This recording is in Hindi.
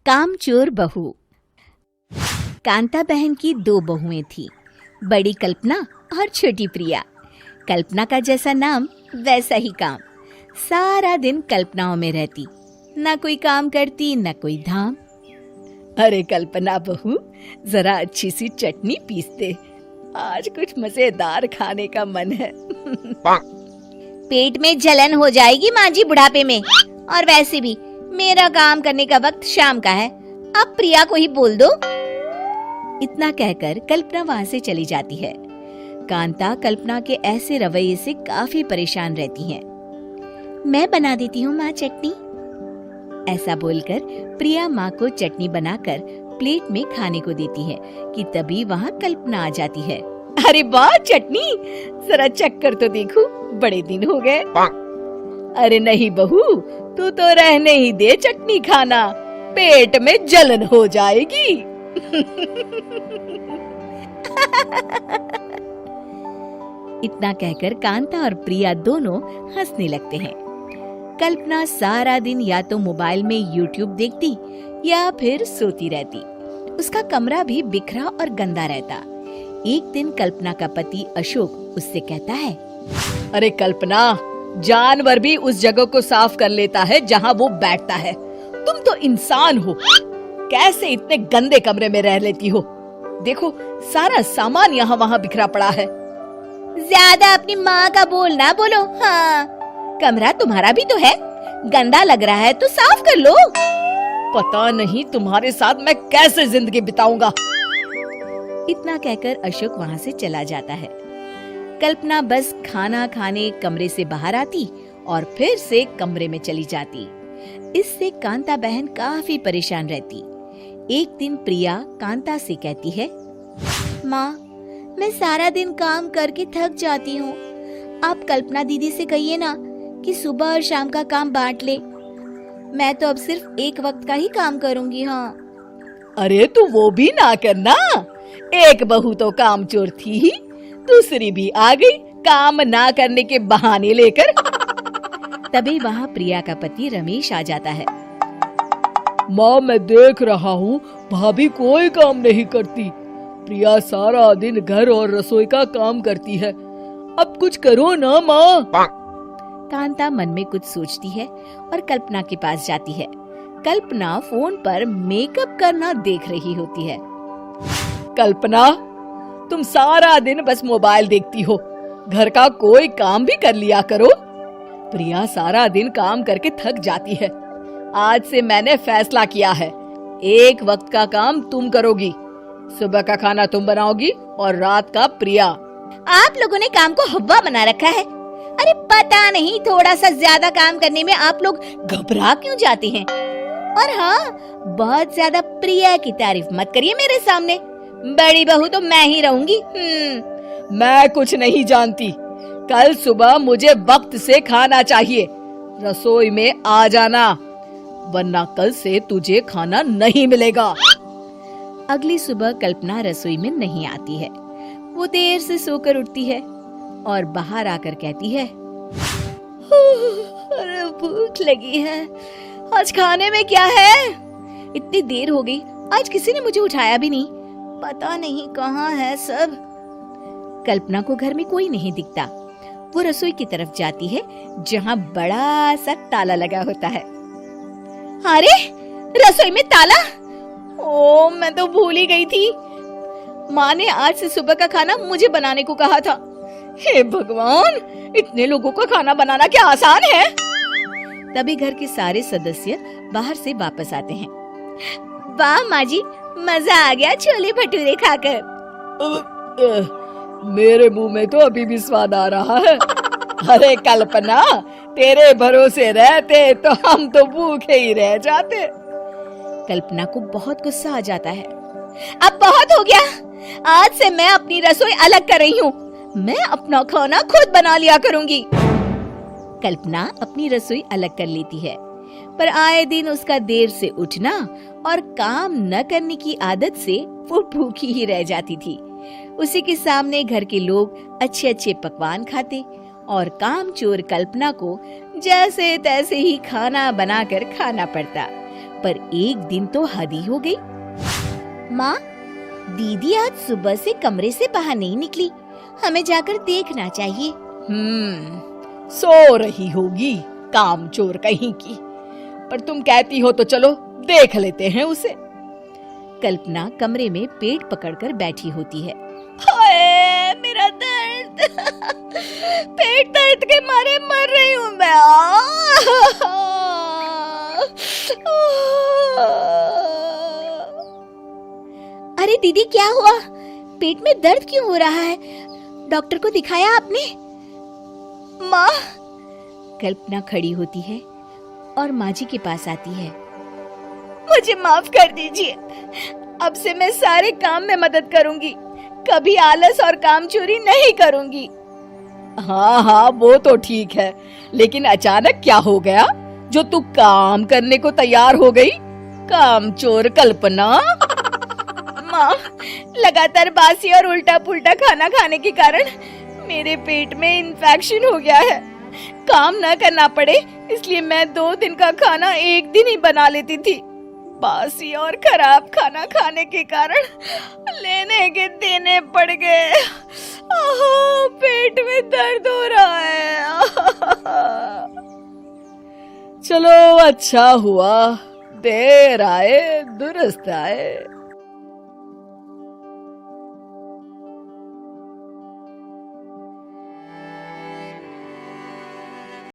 कामचोर बहू। कांता बहन की 2 बहुएं थीं, बड़ी कल्पना और छोटी प्रिया। कल्पना का जैसा नाम वैसा ही काम। सारा दिन कल्पनाओं में रहती, ना कोई काम करती न कोई धाम। अरे कल्पना बहू, जरा अच्छी सी चटनी पीस दे, आज कुछ मजेदार खाने का मन है। पेट में जलन हो जाएगी माँ जी बुढ़ापे में, और वैसे भी मेरा काम करने का वक्त शाम का है, अब प्रिया को ही बोल दो। इतना कहकर कल्पना वहां से चली जाती है। कांता कल्पना के ऐसे रवैये से काफी परेशान रहती हैं। मैं बना देती हूँ माँ चटनी, ऐसा बोलकर प्रिया माँ को चटनी बनाकर प्लेट में खाने को देती है कि तभी वहाँ कल्पना आ जाती है। अरे वाह चटनी, जरा चख कर तो देखूं, बड़े दिन हो गए। अरे नहीं बहू, तू तो रहने ही दे चटनी खाना, पेट में जलन हो जाएगी। इतना कहकर कांता और प्रिया दोनों हंसने लगते हैं। कल्पना सारा दिन या तो मोबाइल में यूट्यूब देखती या फिर सोती रहती। उसका कमरा भी बिखरा और गंदा रहता। एक दिन कल्पना का पति अशोक उससे कहता है, अरे कल्पना, जानवर भी उस जगह को साफ कर लेता है जहाँ वो बैठता है, तुम तो इंसान हो, कैसे इतने गंदे कमरे में रह लेती हो? देखो सारा सामान यहाँ वहाँ बिखरा पड़ा है। ज्यादा अपनी माँ का बोल ना बोलो। हाँ, कमरा तुम्हारा भी तो है, गंदा लग रहा है तो साफ कर लो। पता नहीं तुम्हारे साथ मैं कैसे जिंदगी बिताऊंगा। इतना कहकर अशोक वहाँ से चला जाता है। कल्पना बस खाना खाने कमरे से बाहर आती और फिर से कमरे में चली जाती। इससे कांता बहन काफी परेशान रहती। एक दिन प्रिया कांता से कहती है, माँ, मैं सारा दिन काम करके थक जाती हूँ, आप कल्पना दीदी से कहिए ना कि सुबह और शाम का काम बांट ले। मैं तो अब सिर्फ एक वक्त का ही काम करूँगी। हाँ। अरे तू वो भी ना करना, एक बहू तो कामचोर थी ही, दूसरी भी आ गई काम ना करने के बहाने लेकर। तभी वहाँ प्रिया का पति रमेश आ जाता है। माँ, मैं देख रहा हूँ भाभी कोई काम नहीं करती, प्रिया सारा दिन घर और रसोई का काम करती है, अब कुछ करो ना माँ। कांता मन में कुछ सोचती है और कल्पना के पास जाती है। कल्पना फोन पर मेकअप करना देख रही होती है। कल्पना, तुम सारा दिन बस मोबाइल देखती हो, घर का कोई काम भी कर लिया करो। प्रिया सारा दिन काम करके थक जाती है। आज से मैंने फैसला किया है, एक वक्त का काम तुम करोगी, सुबह का खाना तुम बनाओगी और रात का प्रिया। आप लोगों ने काम को हव्वा बना रखा है। अरे पता नहीं थोड़ा सा ज्यादा काम करने में आप लोग घबरा क्यों जाते हैं। और हाँ, बहुत ज्यादा प्रिया की तारीफ मत करिए मेरे सामने, बड़ी बहू तो मैं ही रहूंगी। मैं कुछ नहीं जानती, कल सुबह मुझे वक्त से खाना चाहिए, रसोई में आ जाना, वरना कल से तुझे खाना नहीं मिलेगा। अगली सुबह कल्पना रसोई में नहीं आती है। वो देर से सोकर उठती है और बाहर आकर कहती है, अरे भूख लगी है, आज खाने में क्या है? इतनी देर हो गई, आज किसी ने मुझे उठाया भी नहीं, पता नहीं कहाँ है सब। कल्पना को घर में कोई नहीं दिखता। वो रसोई की तरफ जाती है जहाँ बड़ा सा ताला लगा होता है। अरे रसोई में ताला? ओ, मैं तो भूल ही गई थी। माँ ने आज से सुबह का खाना मुझे बनाने को कहा था। हे भगवान, इतने लोगों का खाना बनाना क्या आसान है? तभी घर के सारे सदस्य बाहर से वापस आते हैं। वाह माँ जी, मजा आ गया छोले भटूरे खाकर। मेरे मुंह में तो अभी भी स्वाद आ रहा है। अरे कल्पना, तेरे भरोसे रहते तो हम तो भूखे ही रह जाते। कल्पना को बहुत गुस्सा आ जाता है। अब बहुत हो गया, आज से मैं अपनी रसोई अलग कर रही हूँ, मैं अपना खाना खुद बना लिया करूँगी। कल्पना अपनी रसोई अलग कर लेती है, पर आए दिन उसका देर से उठना और काम न करने की आदत से वो भूखी ही रह जाती थी। उसी के सामने घर के लोग अच्छे अच्छे पकवान खाते और कामचोर कल्पना को जैसे तैसे ही खाना बनाकर खाना पड़ता। पर एक दिन तो हद ही हो गई। माँ, दीदी आज सुबह से कमरे से बाहर नहीं निकली, हमें जाकर देखना चाहिए। सो रही होगी कामचोर कहीं की, पर तुम कहती हो तो चलो देख लेते हैं उसे। कल्पना कमरे में पेट पकड़कर बैठी होती है। हाय, मेरा दर्द पेट दर्द के मारे मर रही हूँ मैं। अरे दीदी, क्या हुआ? पेट में दर्द क्यों हो रहा है? डॉक्टर को दिखाया आपने? माँ। कल्पना खड़ी होती है और माँ जी के पास आती है। मुझे माफ कर दीजिए, अब से मैं सारे काम में मदद करूंगी, कभी आलस और काम चोरी नहीं करूंगी। हाँ हाँ, वो तो ठीक है, लेकिन अचानक क्या हो गया जो तू काम करने को तैयार हो गई? कामचोर कल्पना। माँ, लगातार बासी और उल्टा पुल्टा खाना खाने के कारण मेरे पेट में इन्फेक्शन हो गया है। काम न करना पड़े इसलिए मैं 2 दिन का खाना एक दिन ही बना लेती थी। बासी और खराब खाना खाने के कारण लेने के देने पड़ गए। पेट में दर्द हो रहा है। चलो अच्छा हुआ, देर आए दुरुस्त आए।